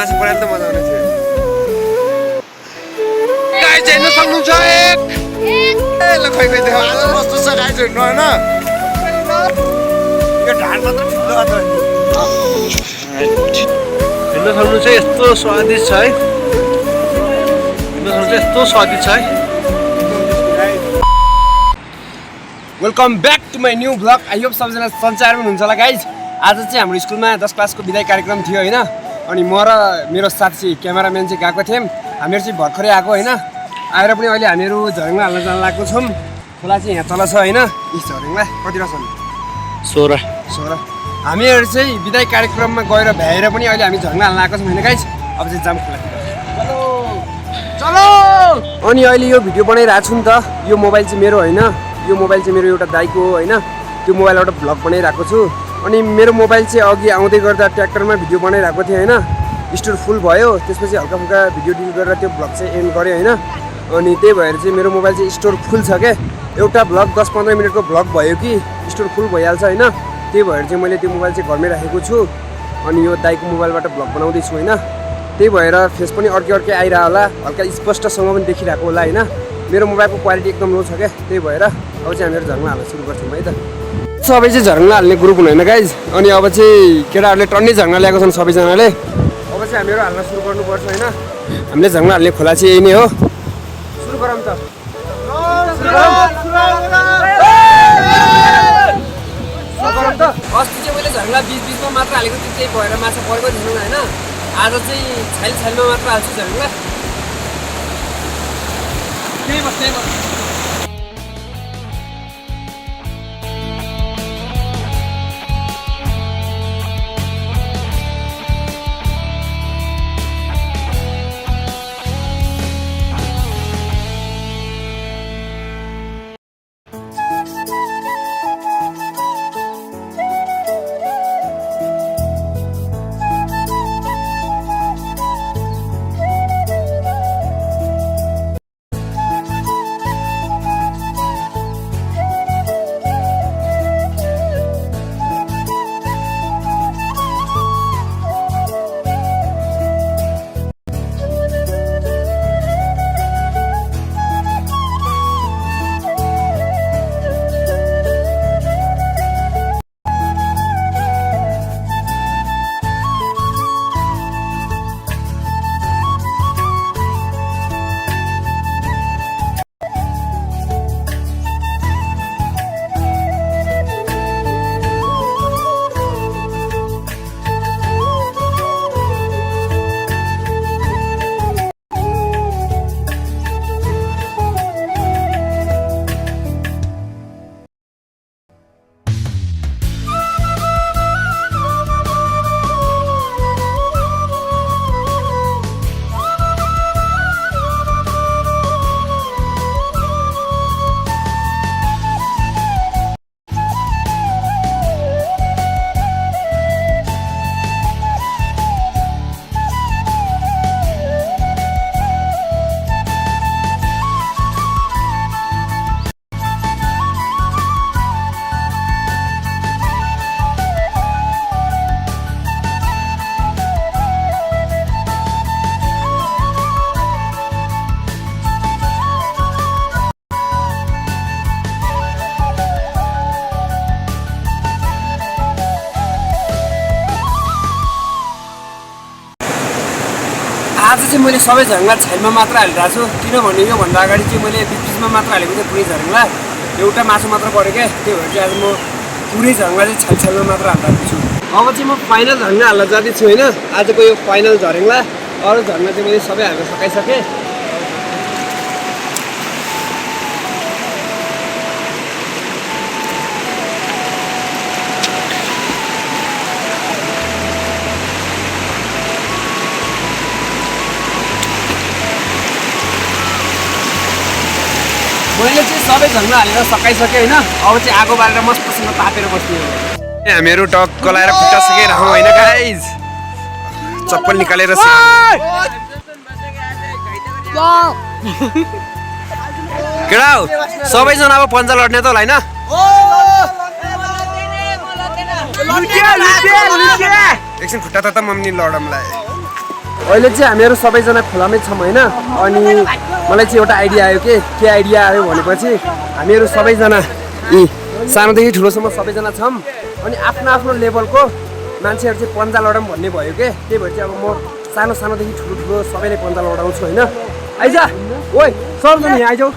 माछा परेर त मजा आउने थियो गाइस हेर्न सक्नुहुन्छ एक ल खै खै देखाउ आज कस्तो छ गाइस हेर्नु हैन यो ढाड मात्र ठुलो छ हेर्न सक्नुहुन्छ यस्तो स्वादिष्ट छ है हेर्न सक्नुहुन्छ यस्तो स्वादिष्ट छ है welcome back to my new blog I hope सबैजना सञ्चार पनि हुन्छ होला गाइज आज चाहिँ हाम्रो स्कुलमा 10 क्लासको विदाई कार्यक्रम थियो होइन अनि म र मेरो साथी क्यामेराम्यान चाहिँ गएको थियौँ हामीहरू चाहिँ भर्खरै आएको होइन आएर पनि अहिले हामीहरू झरेङमा हाल्न जान लागेको छौँ खोला चाहिँ यहाँ तल छ होइन झरेङमा कतिवटा छन् 16 हामीहरू चाहिँ विदाई कार्यक्रममा गएर भ्याएर पनि अहिले हामी झरेङमा हाल्न आएको छौँ होइन गाइज अब चाहिँ जाम खोलातिर चलो अनि अहिले यो भिडियो बनाइरहेको छु नि त यो मोबाइल चाहिँ मेरो होइन यो मोबाइल चाहिँ मेरो एउटा दाइको हो होइन त्यो मोबाइलबाट भ्लग बनाइरहेको छु अनि मेरो मोबाइल चाहिँ अघि आउँदै गर्दा ट्र्याक्टरमा भिडियो बनाइरहेको थिएँ होइन स्टोर फुल भयो त्यसपछि हल्का फुल्का भिडियो डिलिट गरेर त्यो भ्लग चाहिँ एन्ड गरेँ होइन अनि त्यही भएर चाहिँ मेरो मोबाइल चाहिँ स्टोर फुल छ क्या एउटा भ्लग 10-15 मिनटको भ्लग भयो कि स्टोर फुल भइहाल्छ होइन त्यही भएर चाहिँ मैले त्यो मोबाइल चाहिँ घरमै राखेको छु अनि यो दाइको मोबाइलबाट भ्लग बनाउँदैछु होइन त्यही भएर फेस पनि अर्कै आइरह होला हल्का स्पष्टसँग पनि देखिरहेको होला होइन मेरो मोबाइलको क्वालिटी एकदम लो छ क्या त्यही भएर अब चाहिँ हामीहरू झर्ङमा हाल्न सुरु गर्छौँ है त सबै चाहिँ झर्ङमा हाल्ने ग्रुप हुँदैन गाइज अनि अब चाहिँ केटाहरूले टन्नै झर्ङा ल्याएको छन् सबैजनाले अब चाहिँ हामीहरू हाल्न सुरु गर्नुपर्छ होइन हामीले झर्ङमा हाल्ने खोला चाहिँ यही नै हो सुरु गरौँ त अस्ति चाहिँ मैले झर्ङा बिचमा मात्र हालेको थिएँ त्यही भएर माछा परेको थिएन होइन आज चाहिँ छाइलमा मात्र हाल्छु झर्ङा आज चाहिँ मैले सबै झर्ङा छाइलमा मात्र हालिरहेको छु किनभने योभन्दा अगाडि चाहिँ मैले बिचमा मात्र हालेको थिएँ पुरै झर्ङा एउटा मासु मात्र पऱ्यो क्या त्यही भएर चाहिँ आज म पुरै झर्ङा चाहिँ छाइलमा मात्र हालिरहेको छु अब चाहिँ म फाइनल झर्ङा हाल्न जाँदैछु होइन आजको यो फाइनल झर्ङा अरू झर्ङा चाहिँ मैले सबै हाल्न सकाइसकेँ मैले चाहिँ सबै झर्ङा हालेर सकाइसकेँ होइन अब चाहिँ आगो बालेर मस्तसँग तापेर बस्ने हो हामीहरू टक्क लाएर खुट्टा सकाइराखौँ होइन गाइज चप्पल निकालेर केटा हो सबैजना अब पन्जा लड्ने त होला होइन एकछिन खुट्टा त मम्मी लडमलाई अहिले चाहिँ हामीहरू सबैजना खोलामै छौँ होइन अनि मलाई चाहिँ एउटा आइडिया आयो के आइडिया आयो भनेपछि हामीहरू सबैजना सानोदेखि ठुलोसम्म सबैजना छौँ अनि आफ्नो आफ्नो लेभलको मान्छेहरू चाहिँ पन्जा लडाउँ भन्ने भयो के त्यही भएर चाहिँ अब म सानोदेखि ठुलो सबैले पन्जा लडाउँछु होइन आइज ओइ सबजना यहाँ आइजाऊ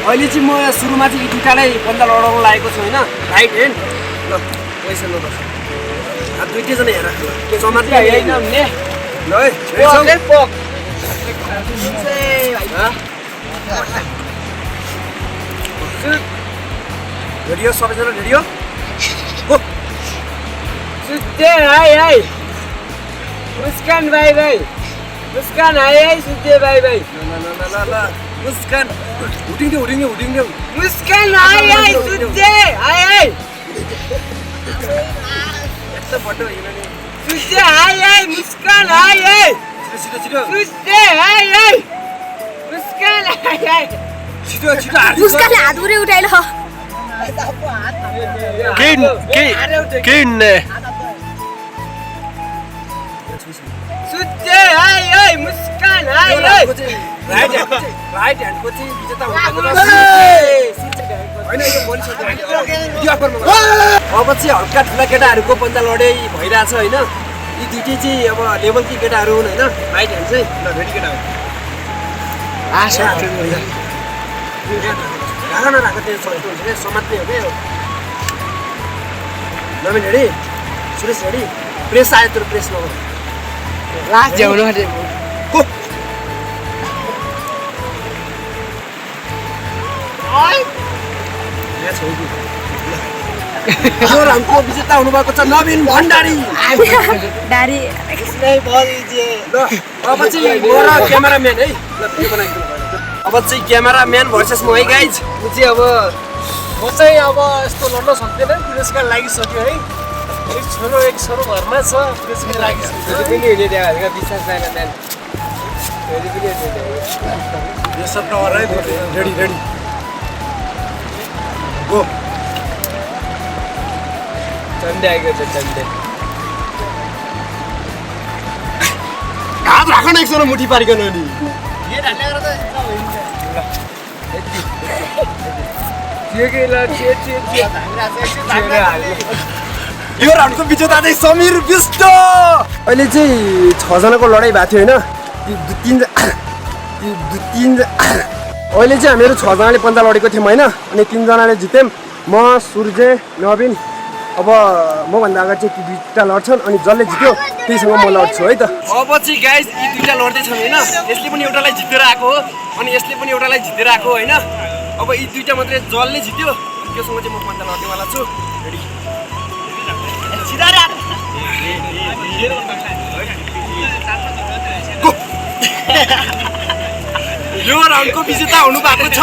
अहिले चाहिँ म सुरुमा चाहिँ यी दुइटालाई पन्जा लडाउन लागेको छु होइन राइट ह्यान्ड ल पैसा नबस् दुइटैजना हेर के समाति ल रेडियो सबैजना रेडियो सुत्ते हाई मुस्कान भाइ मुस्कान हाई सुत्ते भाइ ल मुस्कान हुटिङ मुस्कान हाई सुत्ते हाई यस्तो फोटो हेर्नु नि सुत्ते हाई मुस्कान हाई छिटो सुत्ते हाई मुस्कान हाई छिटो मुस्कानले हात पुरै उठाइल किन्ने सुत्ते हाई मुस्कान हाई राइट ह्यान्डको चाहिँ विजेता अब चाहिँ हल्का ठुला केटाहरूको पन्जा लडाइ भइरहेछ होइन यी दुइटै चाहिँ अब लेभलकै केटाहरू हुन् होइन राइट ह्यान्ड चाहिँ ल रेडी केटा हो राख नराख त्यो समात्ने हो क्या नवीन रेडी सुरेश रेडी प्रेस आयो तर प्रेस नगर हाम्रो विजेता हुनुभएको छ नवीन भण्डारी डारी अब चाहिँ म र क्यामेराम्यान है अब चाहिँ क्यामेराम्यान भर्सेस म है गाइज म चाहिँ अब म चाहिँ अब यस्तो लड्न सक्दैन पुरस्कार लागिसक्यो है एक छोरो घरमा छ पुरस्कार लागिसक्यो विश्वास छैन म्यान यो सब नगर है रेडी गो चन्दे आएको छ चन्दे हात राख न एकजना मुठी पारिकन नि यो राउन्डको विजेता चाहिँ समीर विष्ट अहिले चाहिँ 6 जनाको लडाइँ भएको थियो होइन अहिले चाहिँ हामीहरू 6 जनाले पन्जा लडेको थियौँ होइन अनि 3 जनाले जित्यौँ म सूर्य नवीन अब मभन्दा अगाडि चाहिँ ती दुईटा लड्छन् अनि जसले जित्यो त्यहीसँग म लड्छु है त अब चाहिँ गाइस यी दुईटा लड्दैछन् होइन यसले पनि एउटालाई जितेर आएको हो अनि यसले पनि एउटालाई जितेर आएको होइन अब यी दुईटा मात्रै जसले जित्यो त्योसँग चाहिँ म पन्जा लड्नेवाला छु रेडी यो राउन्डको विजेता हुनु भएको छ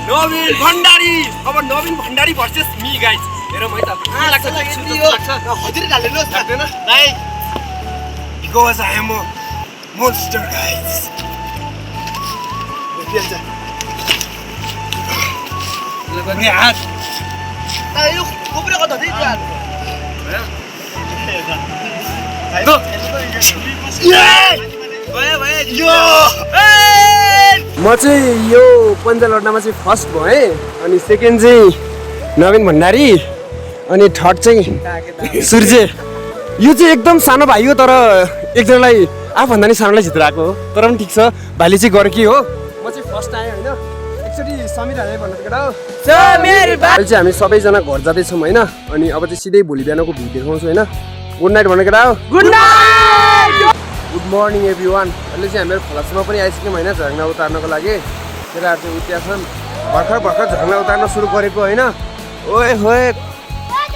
नवीन भण्डारी अब नवीन भण्डारी भर्सेस मी गाइज हेरौँ है त हजुर लाग्दैन because I am a monster guys हात म चाहिँ यो पन्जा लड्नमा चाहिँ फर्स्ट भएँ अनि सेकेन्ड चाहिँ नवीन भण्डारी अनि थर्ड चाहिँ सूर्य यो चाहिँ एकदम सानो भाइ हो तर एकजनालाई आफूभन्दा नि सानोलाई जितेर आएको हो तर पनि ठिक छ भाइले चाहिँ गरेकी हो म चाहिँ फर्स्ट आएँ होइन एकचोटि समीर हाले भन्नु केटा हो अहिले चाहिँ हामी सबैजना घर जाँदैछौँ होइन अनि अब चाहिँ सिधै भोलि बिहानको भ्यू देखाउँछु होइन गुड नाइट भन्नु केटा हो good night good morning every one अहिले चाहिँ हामीहरू खोलासम्म पनि आइसक्यौँ होइन झर्ना उतार्नको लागि केटाहरू चाहिँ उता छन् भर्खर झर्ना उतार्न सुरु गरेको होइन ओए होए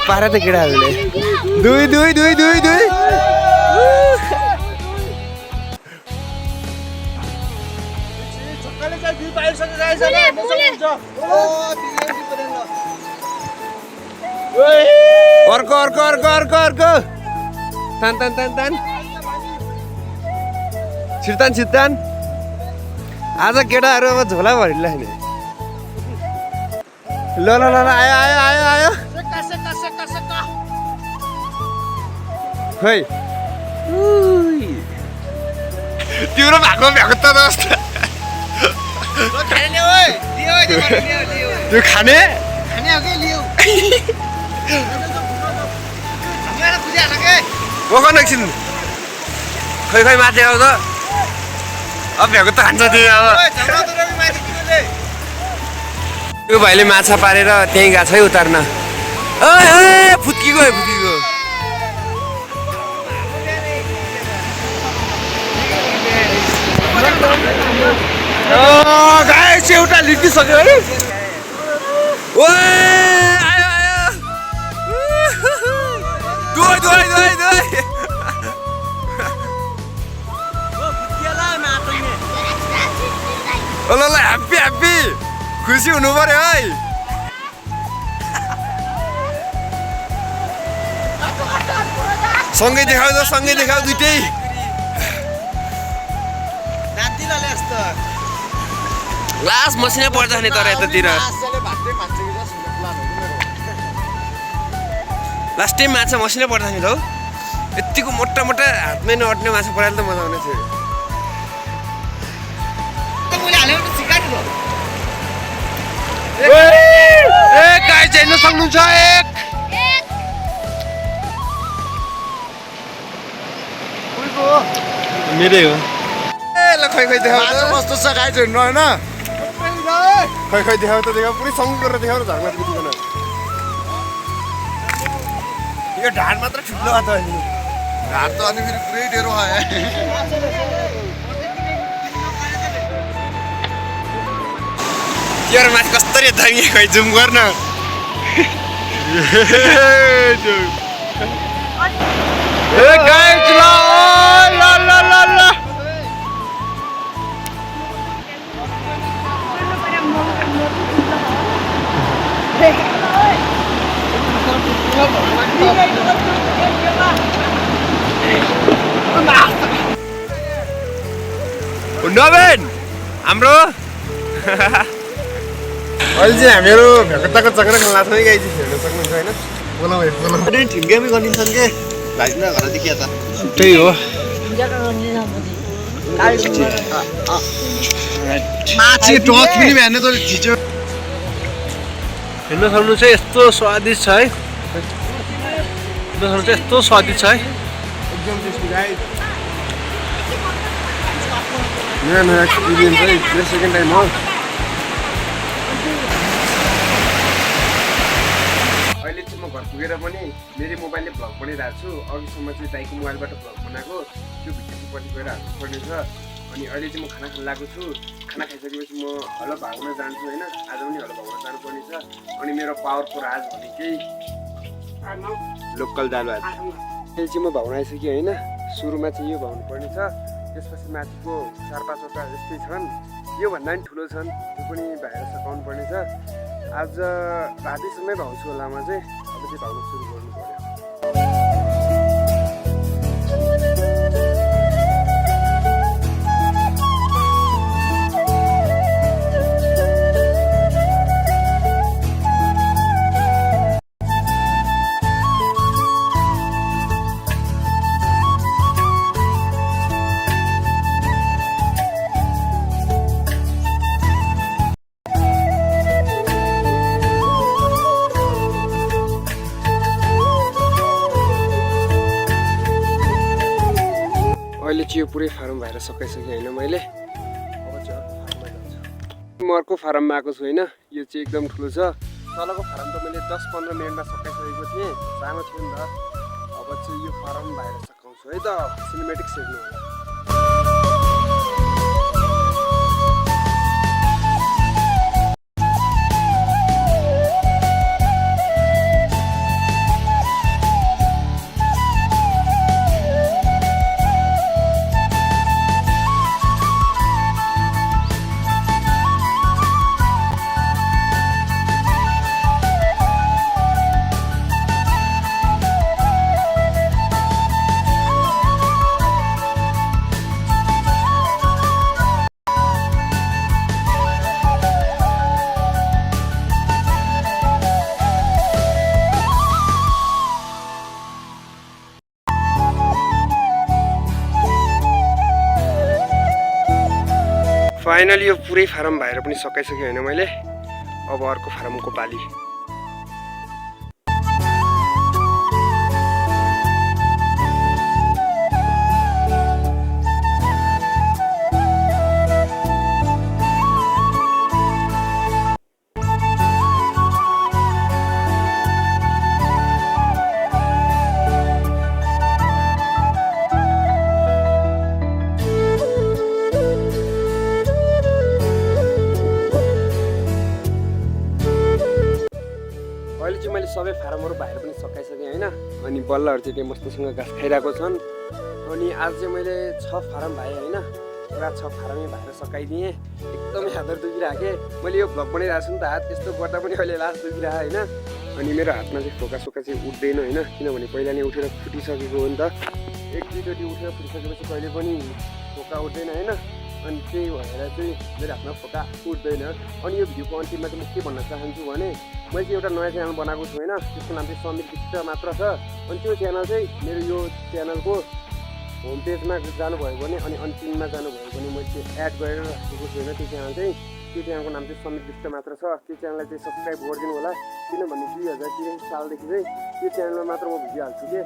पारा त केटाहरूले दुई अर्को तान छिर्तान आज केटाहरू अब झोला भरिला नि ल आयो खै तिम्रो भएको त जस्तो त्यो खाने ओखन एकछिन खै माथि आऊ त अब भ्याएको त खान्छ तिमी अब त्यो भाइले माछा पारेर त्यहीँ गएको छ है उतार्न फुत्कीको गाइस एउटा लिटिसक्यो है ल ह्याप्पी खुसी हुनु पर्यो है सँगै देखाउ दुइटै लास्ट मसिना पर्छ नि तर यतातिर लास्ट टाइम माछा मसिना पर्छ नि त यतिको मोटा हातमै नअट्ने माछा पराले त मजा आउने थियो गाइस हेर्न सक्नुहुन्छ मेरै हो ल खै देखाउ कस्तो छ गाइस हेर्नु हैन खै देखाउ त देखाउ पुरै सँग गरेर देखाउ न झर्मा पुग्दैन यो ढाड मात्र ठुलो हात हैन ढाड त अनि फेरि पुरै डेरो आयो यार माथि कस्तरी धनी खै जुम गर्न ए गाइस ल नवेन हाम्रो अहिले चाहिँ हामीहरू भ्याकताको चक्र खेल्न लाग्छ है गाइस हेर्न सक्नुहुन्छ हैन बोला भाइ बोला ठिङ्गैमै गरिन्छन् के भाइसिना घर देखिया त त्यही हो माछी टच पनि भ्याने त झिचो हेर्न सक्नुहुन्छ यस्तो स्वादिष्ट छ है हेर्न सक्नुहुन्छ यस्तो स्वादिष्ट छ है एकदम टेस्टी गाइस मेरो एक्सपिरियन्स है यो सेकेन्ड टाइम हो अहिले चाहिँ म घर पुगेर पनि मेरो मोबाइलले भ्लग बनाइरहेको छु अघिसम्म चाहिँ दाइको मोबाइलबाट भ्लग बनाएको त्यो भिडियोपट्टि गएर हाल्नु पर्ने छ अनि अहिले चाहिँ म खाना खान लागेको छु खाना खाइसकेपछि म हलो भाग्न जान्छु होइन आज पनि हलो भाग्न जानुपर्ने छ अनि मेरो पावरको राज भनेकै लोकल दाल भात अहिले चाहिँ म भाग्न आइसकेँ होइन सुरुमा चाहिँ यो भाग्नु पर्ने छ त्यसपछि माथिको 4-5वटा यस्तै छन् योभन्दा पनि ठुलो छन् त्यो पनि भाएर सकाउनु पर्ने छ आज रातिसम्मै भाउँछु होला म चाहिँ अब चाहिँ भाउन सुरु गर्नु पर्यो अहिले चाहिँ यो पुरै फार्म भएर सकाइसकेँ होइन मैले अब चाहिँ अर्को फार्ममा जान्छु म अर्को फार्ममा आएको छु होइन यो चाहिँ एकदम ठुलो छ तलको फार्म त मैले 10-15 मिनटमा सकाइसकेको थिएँ सानो थियो नि त अब चाहिँ यो फार्म भएर सकाउँछु है त सिनेमेटिक हेर्नु होला फाइनली यो पुरै फारम भएर पनि सकाइसकेँ होइन मैले। अब अर्को फारमको पाली। अहिले चाहिँ मैले सबै फारमहरू बाहिर पनि सकाइसकेँ होइन। अनि बल्लहरू चाहिँ त्यहाँ मस्तसँग घाँस खाइरहेको छन्। अनि आज चाहिँ मैले 6 फारम भाएँ होइन। पुरा 6 फारमै भाएर सकाइदिएँ। एकदमै हातहरू दुखिरहेको मैले यो भ्लग बनाइरहेको छु नि त, हात यस्तो गर्दा पनि अहिले लास्ट दुखिरहेको होइन। अनि मेरो हातमा चाहिँ फोका चाहिँ उठ्दैन होइन, किनभने पहिला नै उठेर फुटिसकेको हो नि त। एक दुईचोटि उठेर फुटिसकेपछि कहिले पनि फोका उठ्दैन होइन। अनि त्यही भएर चाहिँ मेरो हातमा फोका उठ्दैन। अनि यो भिडियोको अन्तिममा चाहिँ म के भन्न चाहन्छु भने मैले चाहिँ एउटा नयाँ च्यानल बनाएको छु होइन, त्यसको नाम चाहिँ समीर विष्ट मात्र छ। अनि त्यो च्यानल चाहिँ मेरो यो च्यानलको होम पेजमा जानुभयो भने अनि अन्तिममा जानुभयो भने मैले त्यो एड गरेर राखेको छु होइन। त्यो च्यानलको नाम चाहिँ समीर विष्ट मात्र छ। त्यो च्यानललाई चाहिँ सब्सक्राइब गरिदिनु होला, किनभने 2023 सालदेखि चाहिँ त्यो च्यानलमा मात्र म भिडियो हाल्छु कि।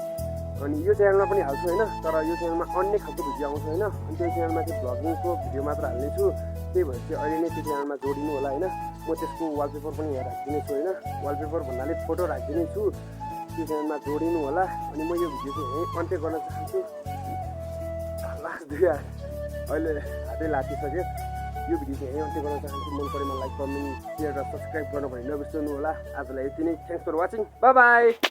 अनि यो च्यानलमा पनि हाल्छु होइन, तर यो च्यानलमा अन्य खालको भिडियो आउँछ होइन। अनि त्यो च्यानलमा चाहिँ भ्लगिङको भिडियो मात्र हाल्नेछु। त्यही भएर चाहिँ अहिले नै त्यो च्यानलमा जोडिनु होला होइन। म त्यसको वालपेपर पनि यहाँ राखिदिनेछु होइन। वालपेपर भन्नाले फोटो राखिदिनेछु, त्यो च्यानलमा जोडिनु होला। अनि म यो भिडियो चाहिँ यहीँ अन्त्य गर्न चाहन्छु। लास्ट 2 अहिले हातै लातिसक्यो। यो भिडियो चाहिँ यहीँ अन्त्य गर्न चाहन्छु। मन परेमा लाइक, कमेन्ट, सेयर र सब्सक्राइब गर्न भने नबिर्सनु होला। आजलाई यति नै। Thanks for watching. Bye by.